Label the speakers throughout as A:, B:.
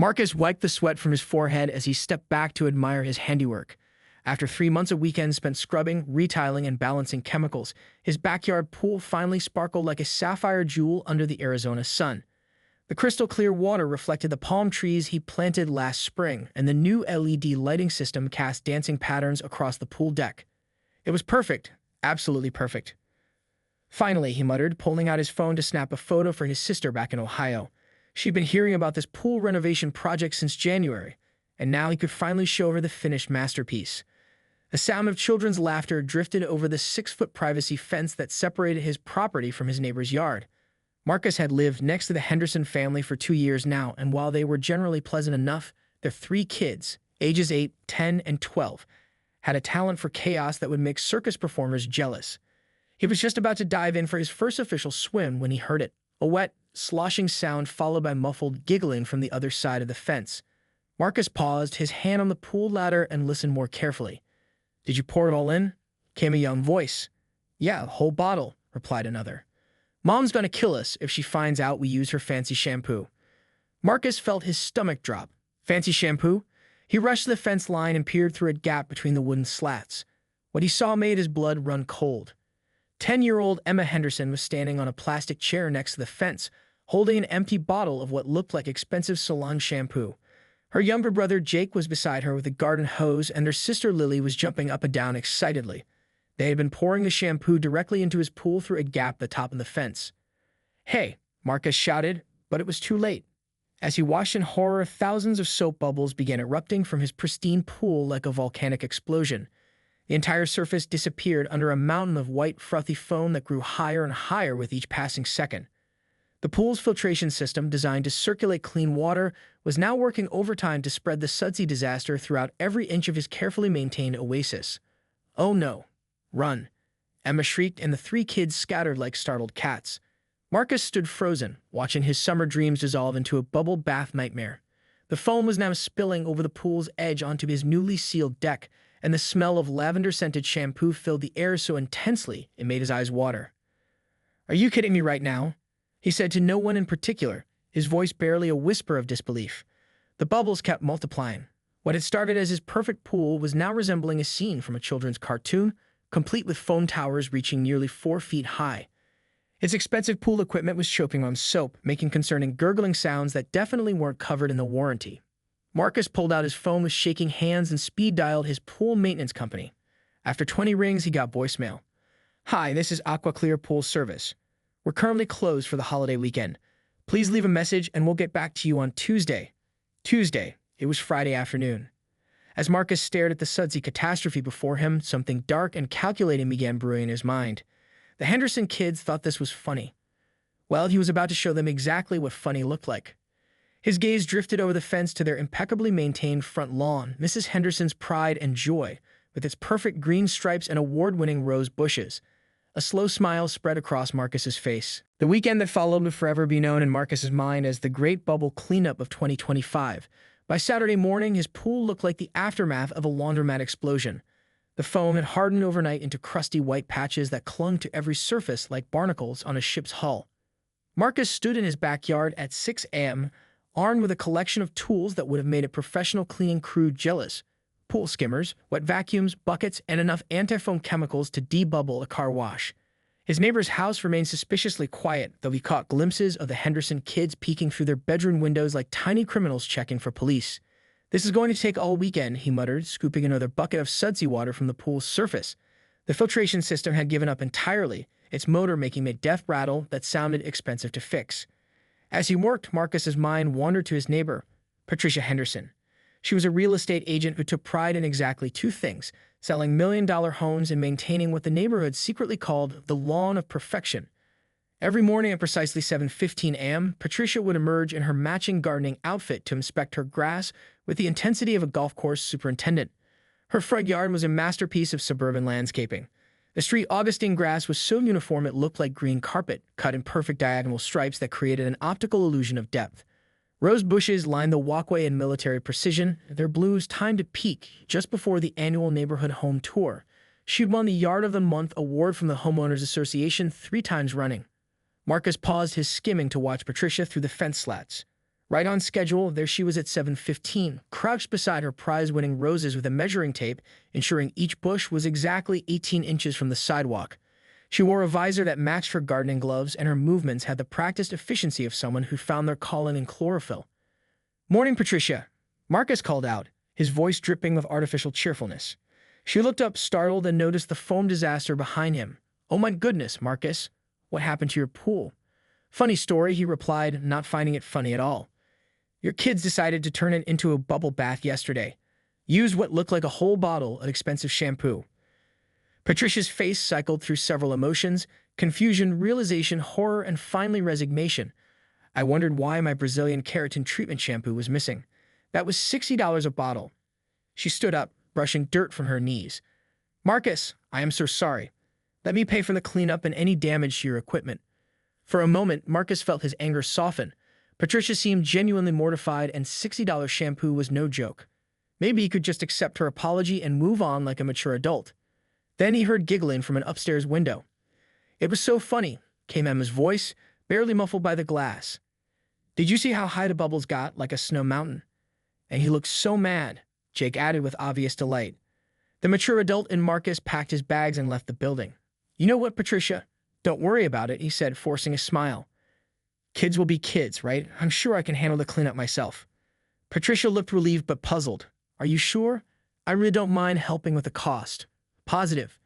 A: Marcus wiped the sweat from his forehead as he stepped back to admire his handiwork. After 3 months of weekends spent scrubbing, retiling, and balancing chemicals, his backyard pool finally sparkled like a sapphire jewel under the Arizona sun. The crystal-clear water reflected the palm trees he planted last spring, and the new LED lighting system cast dancing patterns across the pool deck. It was perfect, absolutely perfect. Finally, he muttered, pulling out his phone to snap a photo for his sister back in Ohio. She'd been hearing about this pool renovation project since January, and now he could finally show her the finished masterpiece. A sound of children's laughter drifted over the 6-foot privacy fence that separated his property from his neighbor's yard. Marcus had lived next to the Henderson family for 2 years now, and while they were generally pleasant enough, their 3 kids, ages 8, 10, and 12, had a talent for chaos that would make circus performers jealous. He was just about to dive in for his first official swim when he heard it, a wet, sloshing sound followed by muffled giggling from the other side of the fence. Marcus paused, his hand on the pool ladder, and listened more carefully. "Did you pour it all in?" came a young voice. "Yeah, a whole bottle," replied another. "Mom's gonna kill us if she finds out we use her fancy shampoo." Marcus felt his stomach drop. Fancy shampoo? He rushed to the fence line and peered through a gap between the wooden slats. What he saw made his blood run cold. 10-year-old Emma Henderson was standing on a plastic chair next to the fence, holding an empty bottle of what looked like expensive salon shampoo. Her younger brother Jake was beside her with a garden hose, and their sister Lily was jumping up and down excitedly. They had been pouring the shampoo directly into his pool through a gap at the top of the fence. "Hey!" Marcus shouted, but it was too late. As he watched in horror, thousands of soap bubbles began erupting from his pristine pool like a volcanic explosion. The entire surface disappeared under a mountain of white, frothy foam that grew higher and higher with each passing second. The pool's filtration system, designed to circulate clean water, was now working overtime to spread the sudsy disaster throughout every inch of his carefully maintained oasis. "Oh no! Run!" Emma shrieked, and the 3 kids scattered like startled cats. Marcus stood frozen, watching his summer dreams dissolve into a bubble bath nightmare. The foam was now spilling over the pool's edge onto his newly sealed deck, and the smell of lavender-scented shampoo filled the air so intensely it made his eyes water. "Are you kidding me right now?" he said to no one in particular, his voice barely a whisper of disbelief. The bubbles kept multiplying. What had started as his perfect pool was now resembling a scene from a children's cartoon, complete with foam towers reaching nearly 4 feet high. Its expensive pool equipment was choking on soap, making concerning gurgling sounds that definitely weren't covered in the warranty. Marcus pulled out his phone with shaking hands and speed-dialed his pool maintenance company. After 20 rings, he got voicemail. "Hi, this is Aqua Clear Pool Service. We're currently closed for the holiday weekend. Please leave a message and we'll get back to you on Tuesday." Tuesday. It was Friday afternoon. As Marcus stared at the sudsy catastrophe before him, something dark and calculating began brewing in his mind. The Henderson kids thought this was funny. Well, he was about to show them exactly what funny looked like. His gaze drifted over the fence to their impeccably maintained front lawn, Mrs. Henderson's pride and joy, with its perfect green stripes and award-winning rose bushes. A slow smile spread across Marcus's face. The weekend that followed would forever be known in Marcus's mind as the Great Bubble Cleanup of 2025. By Saturday morning, his pool looked like the aftermath of a laundromat explosion. The foam had hardened overnight into crusty white patches that clung to every surface like barnacles on a ship's hull. Marcus stood in his backyard at 6 a.m., armed with a collection of tools that would have made a professional cleaning crew jealous. Pool skimmers, wet vacuums, buckets, and enough anti-foam chemicals to debubble a car wash. His neighbor's house remained suspiciously quiet, though he caught glimpses of the Henderson kids peeking through their bedroom windows like tiny criminals checking for police. "This is going to take all weekend," he muttered, scooping another bucket of sudsy water from the pool's surface. The filtration system had given up entirely, its motor making a death rattle that sounded expensive to fix. As he worked, Marcus's mind wandered to his neighbor, Patricia Henderson. She was a real estate agent who took pride in exactly 2 things: selling million-dollar homes and maintaining what the neighborhood secretly called the lawn of perfection. Every morning at precisely 7:15 a.m., Patricia would emerge in her matching gardening outfit to inspect her grass with the intensity of a golf course superintendent. Her front yard was a masterpiece of suburban landscaping. The street Augustine grass was so uniform it looked like green carpet, cut in perfect diagonal stripes that created an optical illusion of depth. Rose bushes lined the walkway in military precision, their blues timed to peak just before the annual neighborhood home tour. She'd won the Yard of the Month award from the Homeowners Association 3 times running. Marcus paused his skimming to watch Patricia through the fence slats. Right on schedule, there she was at 7:15, crouched beside her prize-winning roses with a measuring tape, ensuring each bush was exactly 18 inches from the sidewalk. She wore a visor that matched her gardening gloves, and her movements had the practiced efficiency of someone who found their calling in chlorophyll. "Morning, Patricia," Marcus called out, his voice dripping with artificial cheerfulness. She looked up, startled, and noticed the foam disaster behind him. "Oh my goodness, Marcus. What happened to your pool?" "Funny story," he replied, not finding it funny at all. "Your kids decided to turn it into a bubble bath yesterday. Used what looked like a whole bottle of expensive shampoo." Patricia's face cycled through several emotions: confusion, realization, horror, and finally resignation. "I wondered why my Brazilian keratin treatment shampoo was missing. That was $60 a bottle." She stood up, brushing dirt from her knees. "Marcus, I am so sorry. Let me pay for the cleanup and any damage to your equipment." For a moment, Marcus felt his anger soften. Patricia seemed genuinely mortified, and $60 shampoo was no joke. Maybe he could just accept her apology and move on like a mature adult. Then he heard giggling from an upstairs window. "It was so funny," came Emma's voice, barely muffled by the glass. "Did you see how high the bubbles got, like a snow mountain?" "And he looked so mad," Jake added with obvious delight. The mature adult in Marcus packed his bags and left the building. "You know what, Patricia? Don't worry about it," he said, forcing a smile. "Kids will be kids, right? I'm sure I can handle the cleanup myself." Patricia looked relieved but puzzled. "Are you sure? I really don't mind helping with the cost." "Positive.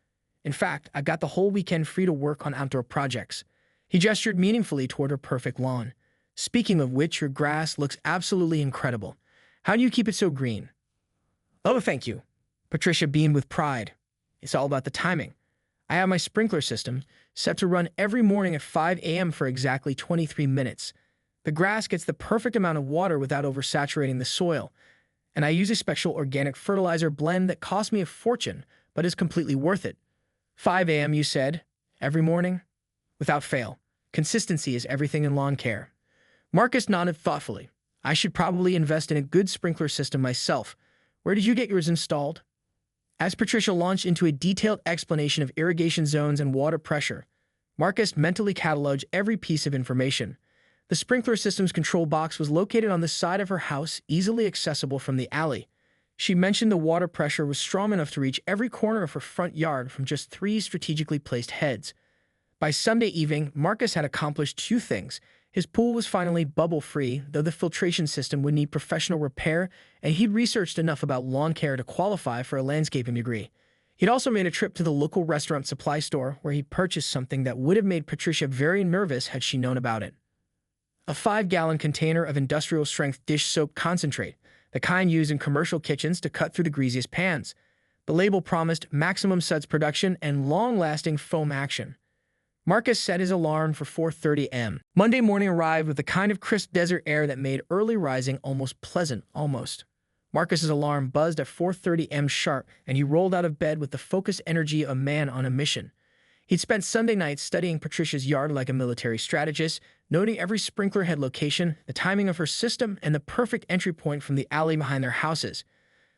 A: In fact, I've got the whole weekend free to work on outdoor projects." He gestured meaningfully toward her perfect lawn. "Speaking of which, your grass looks absolutely incredible. How do you keep it so green?" "Oh, thank you." Patricia beamed with pride. "It's all about the timing. I have my sprinkler system set to run every morning at 5 a.m. for exactly 23 minutes. The grass gets the perfect amount of water without oversaturating the soil, and I use a special organic fertilizer blend that cost me a fortune, but is completely worth it." 5 a.m., you said? Every morning? "Without fail. Consistency is everything in lawn care." Marcus nodded thoughtfully. "I should probably invest in a good sprinkler system myself. Where did you get yours installed?" As Patricia launched into a detailed explanation of irrigation zones and water pressure, Marcus mentally cataloged every piece of information. The sprinkler system's control box was located on the side of her house, easily accessible from the alley. She mentioned the water pressure was strong enough to reach every corner of her front yard from just 3 strategically placed heads. By Sunday evening, Marcus had accomplished 2 things. His pool was finally bubble-free, though the filtration system would need professional repair, and he'd researched enough about lawn care to qualify for a landscaping degree. He'd also made a trip to the local restaurant supply store, where he purchased something that would have made Patricia very nervous had she known about it. A 5-gallon container of industrial-strength dish soap concentrate, the kind used in commercial kitchens to cut through the greasiest pans. The label promised maximum suds production and long-lasting foam action. Marcus set his alarm for 4:30 a.m. Monday morning arrived with the kind of crisp desert air that made early rising almost pleasant, almost. Marcus's alarm buzzed at 4:30 a.m. sharp, and he rolled out of bed with the focused energy of a man on a mission. He'd spent Sunday night studying Patricia's yard like a military strategist, noting every sprinkler head location, the timing of her system, and the perfect entry point from the alley behind their houses.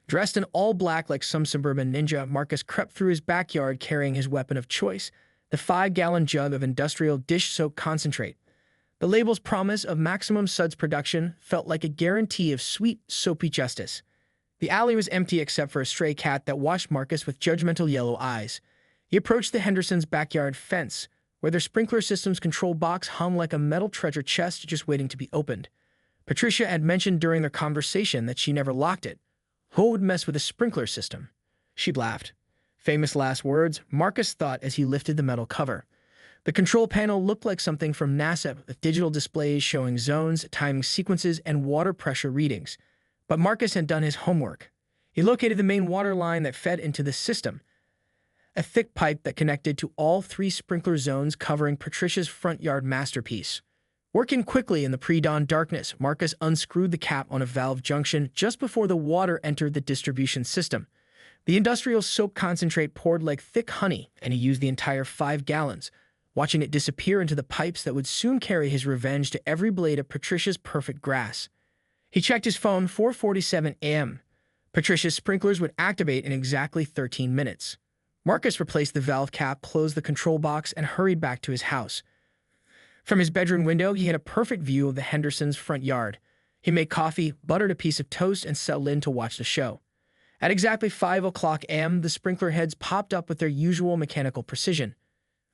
A: Dressed in all black like some suburban ninja, Marcus crept through his backyard carrying his weapon of choice, the 5-gallon jug of industrial dish soap concentrate. The label's promise of maximum suds production felt like a guarantee of sweet, soapy justice. The alley was empty except for a stray cat that watched Marcus with judgmental yellow eyes. He approached the Hendersons' backyard fence, where their sprinkler system's control box hung like a metal treasure chest just waiting to be opened. Patricia had mentioned during their conversation that she never locked it. Who would mess with a sprinkler system? She laughed. Famous last words, Marcus thought as he lifted the metal cover. The control panel looked like something from NASA, with digital displays showing zones, timing sequences, and water pressure readings. But Marcus had done his homework. He located the main water line that fed into the system, a thick pipe that connected to all 3 sprinkler zones covering Patricia's front yard masterpiece. Working quickly in the pre-dawn darkness, Marcus unscrewed the cap on a valve junction just before the water entered the distribution system. The industrial soap concentrate poured like thick honey, and he used the entire 5 gallons, watching it disappear into the pipes that would soon carry his revenge to every blade of Patricia's perfect grass. He checked his phone, 4:47 a.m. Patricia's sprinklers would activate in exactly 13 minutes. Marcus replaced the valve cap, closed the control box, and hurried back to his house. From his bedroom window, he had a perfect view of the Hendersons' front yard. He made coffee, buttered a piece of toast, and settled in to watch the show. At exactly 5 o'clock a.m., the sprinkler heads popped up with their usual mechanical precision.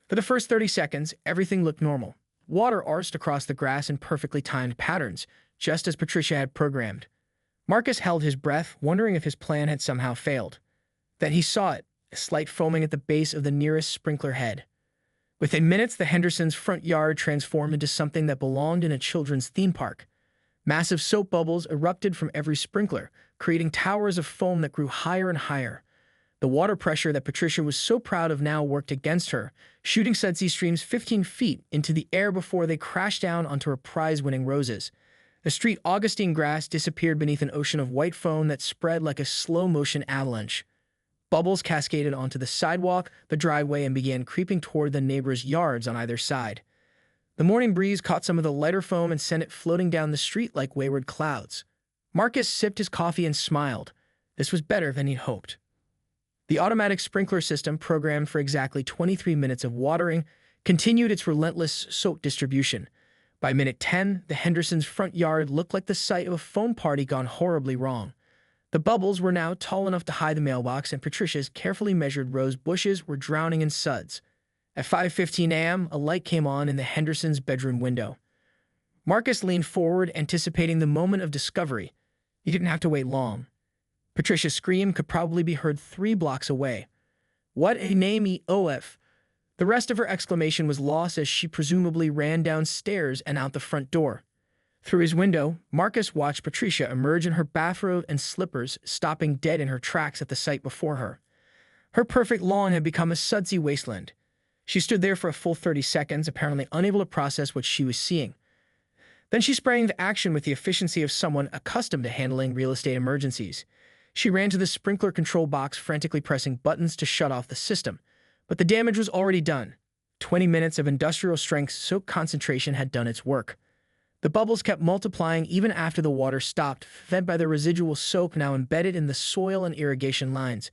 A: For the first 30 seconds, everything looked normal. Water arsed across the grass in perfectly timed patterns, just as Patricia had programmed. Marcus held his breath, wondering if his plan had somehow failed. Then he saw it, a slight foaming at the base of the nearest sprinkler head. Within minutes, the Hendersons' front yard transformed into something that belonged in a children's theme park. Massive soap bubbles erupted from every sprinkler, creating towers of foam that grew higher and higher. The water pressure that Patricia was so proud of now worked against her, shooting sudsy streams 15 feet into the air before they crashed down onto her prize-winning roses. The street Augustine grass disappeared beneath an ocean of white foam that spread like a slow-motion avalanche. Bubbles cascaded onto the sidewalk, the driveway, and began creeping toward the neighbors' yards on either side. The morning breeze caught some of the lighter foam and sent it floating down the street like wayward clouds. Marcus sipped his coffee and smiled. This was better than he'd hoped. The automatic sprinkler system, programmed for exactly 23 minutes of watering, continued its relentless soap distribution. By minute 10, the Hendersons' front yard looked like the site of a foam party gone horribly wrong. The bubbles were now tall enough to hide the mailbox, and Patricia's carefully measured rose bushes were drowning in suds. At 5:15 a.m., a light came on in the Hendersons' bedroom window. Marcus leaned forward, anticipating the moment of discovery. He didn't have to wait long. Patricia's scream could probably be heard 3 blocks away. "What a name, EOF!" The rest of her exclamation was lost as she presumably ran downstairs and out the front door. Through his window, Marcus watched Patricia emerge in her bathrobe and slippers, stopping dead in her tracks at the sight before her. Her perfect lawn had become a sudsy wasteland. She stood there for a full 30 seconds, apparently unable to process what she was seeing. Then she sprang into action with the efficiency of someone accustomed to handling real estate emergencies. She ran to the sprinkler control box, frantically pressing buttons to shut off the system. But the damage was already done. 20 minutes of industrial-strength soap concentration had done its work. The bubbles kept multiplying even after the water stopped, fed by the residual soap now embedded in the soil and irrigation lines.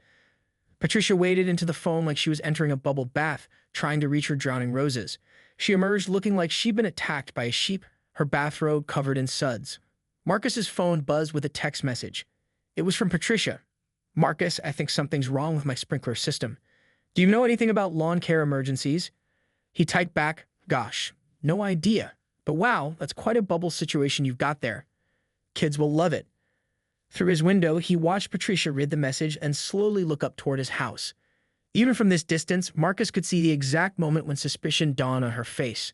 A: Patricia waded into the foam like she was entering a bubble bath, trying to reach her drowning roses. She emerged looking like she'd been attacked by a sheep, her bathrobe covered in suds. Marcus's phone buzzed with a text message. It was from Patricia. "Marcus, I think something's wrong with my sprinkler system. Do you know anything about lawn care emergencies?" He typed back, "Gosh, no idea. But wow, that's quite a bubble situation you've got there. Kids will love it." Through his window, he watched Patricia read the message and slowly look up toward his house. Even from this distance, Marcus could see the exact moment when suspicion dawned on her face.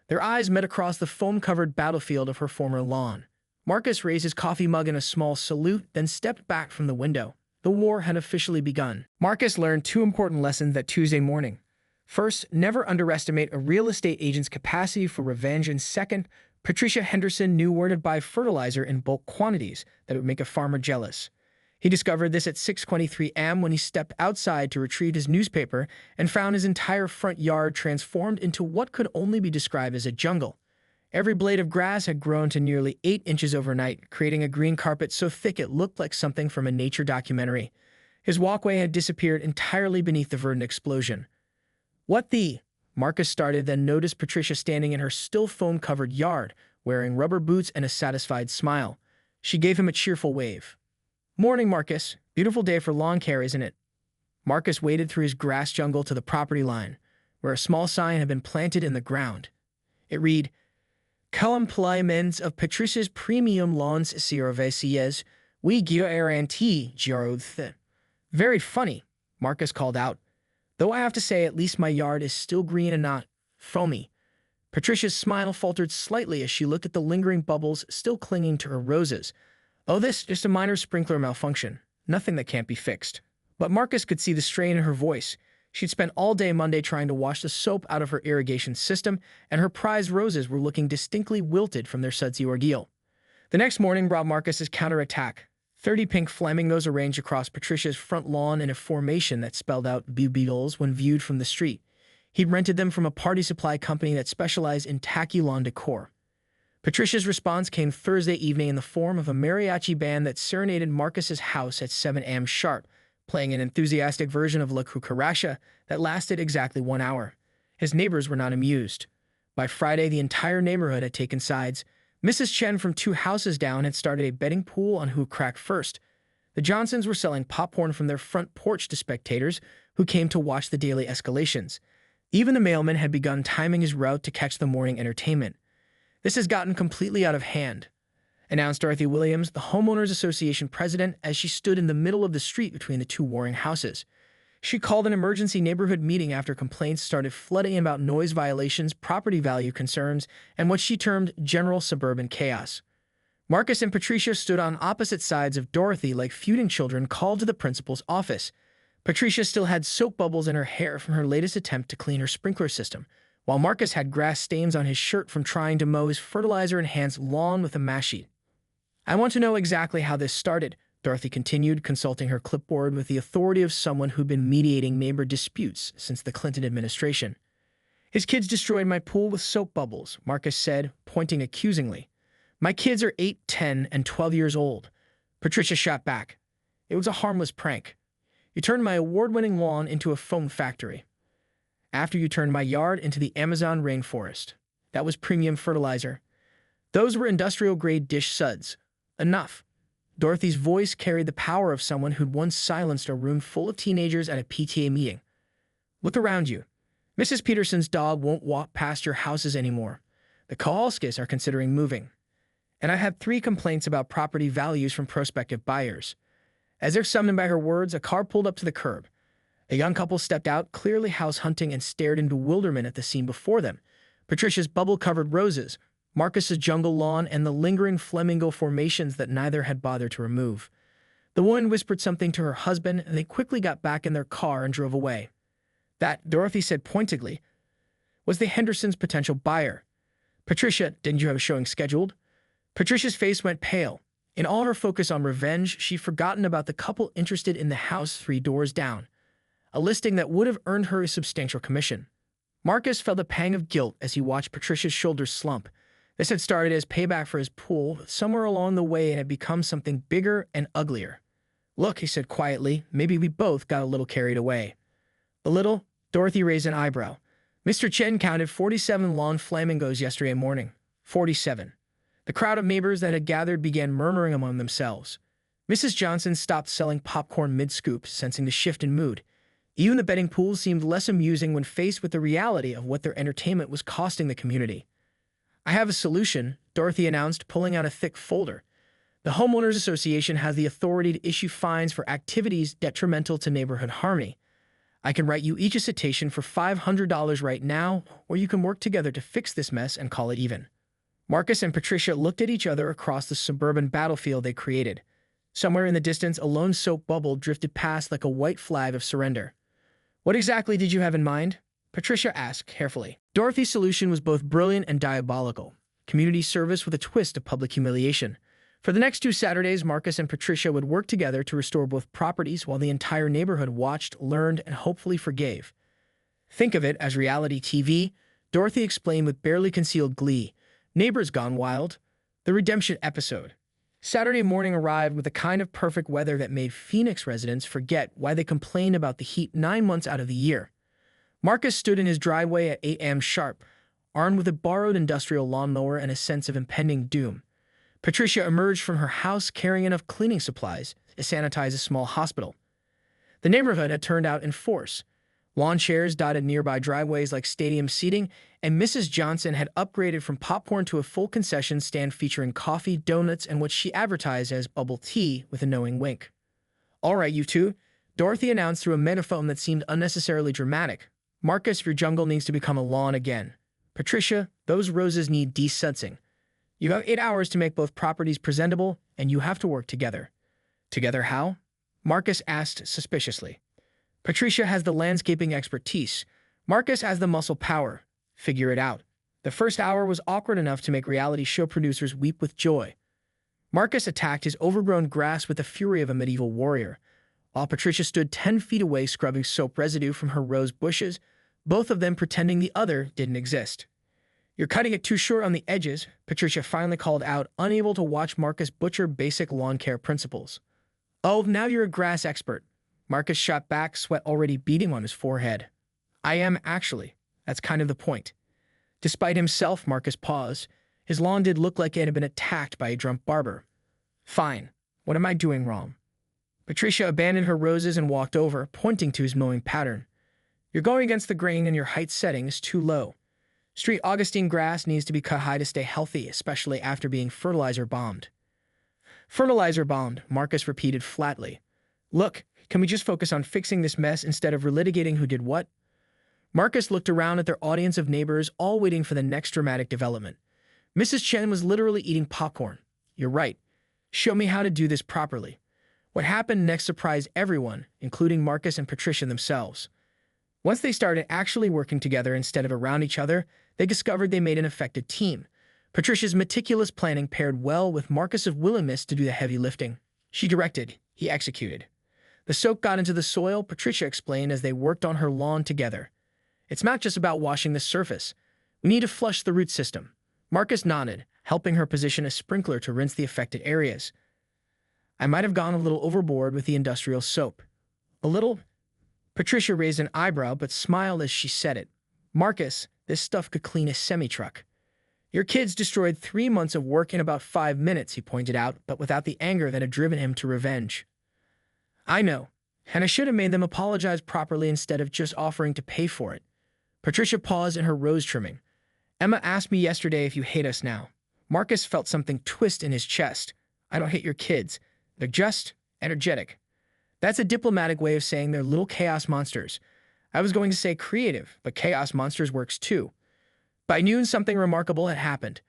A: Their eyes met across the foam-covered battlefield of her former lawn. Marcus raised his coffee mug in a small salute, then stepped back from the window. The war had officially begun. Marcus learned 2 important lessons that Tuesday morning. First, never underestimate a real estate agent's capacity for revenge, and second, Patricia Henderson knew where to buy fertilizer in bulk quantities that would make a farmer jealous. He discovered this at 6:23 a.m. when he stepped outside to retrieve his newspaper and found his entire front yard transformed into what could only be described as a jungle. Every blade of grass had grown to nearly 8 inches overnight, creating a green carpet so thick it looked like something from a nature documentary. His walkway had disappeared entirely beneath the verdant explosion. "What the?" Marcus started, then noticed Patricia standing in her still foam-covered yard, wearing rubber boots and a satisfied smile. She gave him a cheerful wave. "Morning, Marcus. Beautiful day for lawn care, isn't it?" Marcus waded through his grass jungle to the property line, where a small sign had been planted in the ground. It read, "Compliments of Patricia's premium lawns services. We guarantee growth." "Very funny," Marcus called out. "Though I have to say, at least my yard is still green and not foamy." Patricia's smile faltered slightly as she looked at the lingering bubbles still clinging to her roses. "Oh, this just a minor sprinkler malfunction. Nothing that can't be fixed." But Marcus could see the strain in her voice. She'd spent all day Monday trying to wash the soap out of her irrigation system, and her prized roses were looking distinctly wilted from their sudsy ordeal. The next morning brought Marcus's counterattack. 30 pink flamingos arranged across Patricia's front lawn in a formation that spelled out beetles when viewed from the street. He'd rented them from a party supply company that specialized in tacky lawn decor. Patricia's response came Thursday evening in the form of a mariachi band that serenaded Marcus's house at 7 a.m. sharp, playing an enthusiastic version of La Cucaracha that lasted exactly 1 hour. His neighbors were not amused. By Friday, the entire neighborhood had taken sides. Mrs. Chen from 2 houses down had started a betting pool on who cracked first. The Johnsons were selling popcorn from their front porch to spectators who came to watch the daily escalations. Even the mailman had begun timing his route to catch the morning entertainment. "This has gotten completely out of hand," announced Dorothy Williams, the Homeowners Association president, as she stood in the middle of the street between the two warring houses. She called an emergency neighborhood meeting after complaints started flooding about noise violations, property value concerns, and what she termed general suburban chaos. Marcus and Patricia stood on opposite sides of Dorothy like feuding children called to the principal's office. Patricia still had soap bubbles in her hair from her latest attempt to clean her sprinkler system, while Marcus had grass stains on his shirt from trying to mow his fertilizer-enhanced lawn with a mashie. "I want to know exactly how this started," Dorothy continued, consulting her clipboard with the authority of someone who'd been mediating neighbor disputes since the Clinton administration. "His kids destroyed my pool with soap bubbles," Marcus said, pointing accusingly. "My kids are 8, 10, and 12 years old." Patricia shot back. "It was a harmless prank. You turned my award-winning lawn into a foam factory. After you turned my yard into the Amazon rainforest. That was premium fertilizer. Those were industrial-grade dish suds. Enough." Dorothy's voice carried the power of someone who'd once silenced a room full of teenagers at a PTA meeting. "Look around you. Mrs. Peterson's dog won't walk past your houses anymore. The Kowalskis are considering moving. And I had 3 complaints about property values from prospective buyers." As if summoned by her words, a car pulled up to the curb. A young couple stepped out, clearly house hunting, and stared in bewilderment at the scene before them. Patricia's bubble-covered roses, Marcus's jungle lawn, and the lingering flamingo formations that neither had bothered to remove. The woman whispered something to her husband, and they quickly got back in their car and drove away. "That," Dorothy said pointedly, "was the Hendersons' potential buyer. Patricia, didn't you have a showing scheduled?" Patricia's face went pale. In all her focus on revenge, she'd forgotten about the couple interested in the house 3 doors down, a listing that would have earned her a substantial commission. Marcus felt a pang of guilt as he watched Patricia's shoulders slump. This had started as payback for his pool, but somewhere along the way it had become something bigger and uglier. "Look," he said quietly, "maybe we both got a little carried away." "A little?" Dorothy raised an eyebrow. "Mr. Chen counted 47 lawn flamingos yesterday morning. 47. The crowd of neighbors that had gathered began murmuring among themselves. Mrs. Johnson stopped selling popcorn mid-scoop, sensing the shift in mood. Even the betting pools seemed less amusing when faced with the reality of what their entertainment was costing the community. "I have a solution," Dorothy announced, pulling out a thick folder. "The Homeowners Association has the authority to issue fines for activities detrimental to neighborhood harmony. I can write you each a citation for $500 right now, or you can work together to fix this mess and call it even." Marcus and Patricia looked at each other across the suburban battlefield they created. Somewhere in the distance, a lone soap bubble drifted past like a white flag of surrender. "What exactly did you have in mind?" Patricia asked carefully. Dorothy's solution was both brilliant and diabolical. Community service with a twist of public humiliation. For the next 2 Saturdays, Marcus and Patricia would work together to restore both properties while the entire neighborhood watched, learned, and hopefully forgave. "Think of it as reality TV," Dorothy explained with barely concealed glee. "Neighbors Gone Wild." The redemption episode. Saturday morning arrived with the kind of perfect weather that made Phoenix residents forget why they complained about the heat 9 months out of the year. Marcus stood in his driveway at 8 a.m. sharp, armed with a borrowed industrial lawnmower and a sense of impending doom. Patricia emerged from her house carrying enough cleaning supplies to sanitize a small hospital. The neighborhood had turned out in force. Lawn chairs dotted nearby driveways like stadium seating, and Mrs. Johnson had upgraded from popcorn to a full concession stand featuring coffee, donuts, and what she advertised as bubble tea with a knowing wink. "All right, you two," Dorothy announced through a megaphone that seemed unnecessarily dramatic. "Marcus, your jungle needs to become a lawn again. Patricia, those roses need de-sudsing. You have 8 hours to make both properties presentable, and you have to work together." "Together how?" Marcus asked suspiciously. "Patricia has the landscaping expertise. Marcus has the muscle power. Figure it out." The first hour was awkward enough to make reality show producers weep with joy. Marcus attacked his overgrown grass with the fury of a medieval warrior, while Patricia stood 10 feet away scrubbing soap residue from her rose bushes, both of them pretending the other didn't exist. "You're cutting it too short on the edges," Patricia finally called out, unable to watch Marcus butcher basic lawn care principles. "Oh, now you're a grass expert." Marcus shot back, sweat already beading on his forehead. "I am, actually. That's kind of the point." Despite himself, Marcus paused. His lawn did look like it had been attacked by a drunk barber. Fine. What am I doing wrong? Patricia abandoned her roses and walked over, pointing to his mowing pattern. You're going against the grain and your height setting is too low. Street Augustine grass needs to be cut high to stay healthy, especially after being fertilizer bombed. Fertilizer bombed, Marcus repeated flatly. Look, can we just focus on fixing this mess instead of relitigating who did what? Marcus looked around at their audience of neighbors, all waiting for the next dramatic development. Mrs. Chen was literally eating popcorn. You're right. Show me how to do this properly. What happened next surprised everyone, including Marcus and Patricia themselves. Once they started actually working together instead of around each other, they discovered they made an effective team. Patricia's meticulous planning paired well with Marcus's willingness to do the heavy lifting. She directed, he executed. The soap got into the soil, Patricia explained as they worked on her lawn together. It's not just about washing the surface. We need to flush the root system. Marcus nodded, helping her position a sprinkler to rinse the affected areas. I might have gone a little overboard with the industrial soap. A little? Patricia raised an eyebrow but smiled as she said it. Marcus, this stuff could clean a semi-truck. Your kids destroyed 3 months of work in about 5 minutes, he pointed out, but without the anger that had driven him to revenge. I know, and I should have made them apologize properly instead of just offering to pay for it. Patricia paused in her rose trimming. Emma asked me yesterday if you hate us now. Marcus felt something twist in his chest. I don't hate your kids. They're just energetic. That's a diplomatic way of saying they're little chaos monsters. I was going to say creative, but chaos monsters works too. By noon, something remarkable had happened.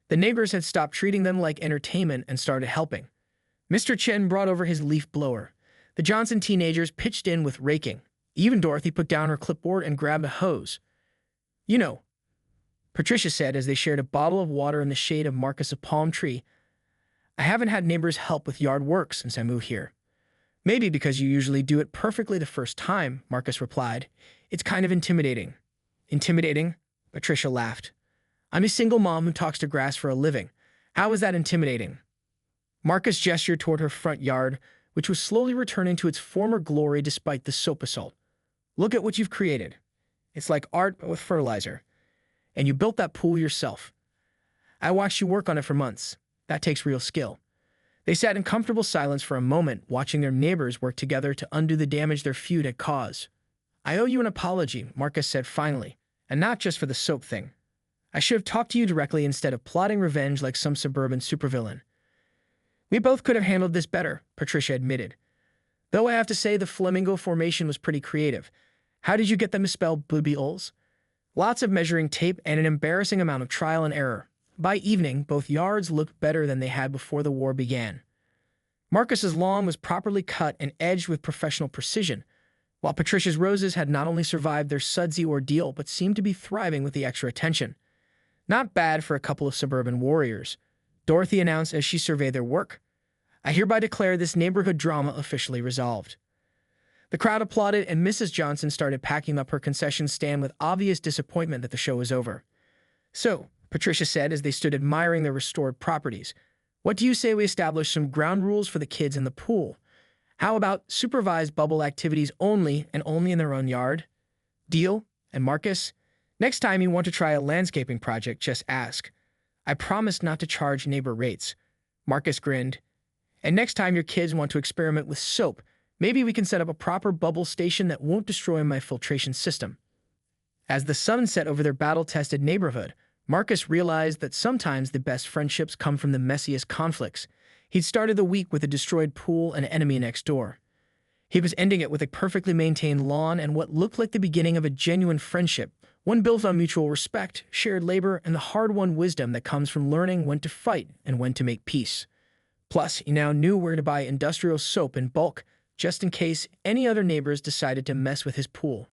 A: The neighbors had stopped treating them like entertainment and started helping. Mr. Chen brought over his leaf blower. The Johnson teenagers pitched in with raking. Even Dorothy put down her clipboard and grabbed a hose. You know, Patricia said as they shared a bottle of water in the shade of Marcus's palm tree. I haven't had neighbors help with yard work since I moved here. Maybe because you usually do it perfectly the first time, Marcus replied. It's kind of intimidating. Intimidating? Patricia laughed. I'm a single mom who talks to grass for a living. How is that intimidating? Marcus gestured toward her front yard, which was slowly returning to its former glory despite the soap assault. Look at what you've created. It's like art, but with fertilizer. And you built that pool yourself. I watched you work on it for months. That takes real skill. They sat in comfortable silence for a moment, watching their neighbors work together to undo the damage their feud had caused. I owe you an apology, Marcus said finally, and not just for the soap thing. I should have talked to you directly instead of plotting revenge like some suburban supervillain. We both could have handled this better, Patricia admitted. Though I have to say the flamingo formation was pretty creative. How did you get them to spell booby-oles? Lots of measuring tape and an embarrassing amount of trial and error. By evening, both yards looked better than they had before the war began. Marcus's lawn was properly cut and edged with professional precision, while Patricia's roses had not only survived their sudsy ordeal but seemed to be thriving with the extra attention. Not bad for a couple of suburban warriors, Dorothy announced as she surveyed their work. I hereby declare this neighborhood drama officially resolved. The crowd applauded and Mrs. Johnson started packing up her concession stand with obvious disappointment that the show was over. So, Patricia said as they stood admiring their restored properties, what do you say we establish some ground rules for the kids in the pool? How about supervised bubble activities only and only in their own yard? Deal? And Marcus? Next time you want to try a landscaping project, just ask. I promise not to charge neighbor rates. Marcus grinned. And next time your kids want to experiment with soap, maybe we can set up a proper bubble station that won't destroy my filtration system. As the sun set over their battle-tested neighborhood, Marcus realized that sometimes the best friendships come from the messiest conflicts. He'd started the week with a destroyed pool and enemy next door. He was ending it with a perfectly maintained lawn and what looked like the beginning of a genuine friendship, one built on mutual respect, shared labor, and the hard-won wisdom that comes from learning when to fight and when to make peace. Plus, he now knew where to buy industrial soap in bulk, just in case any other neighbors decided to mess with his pool.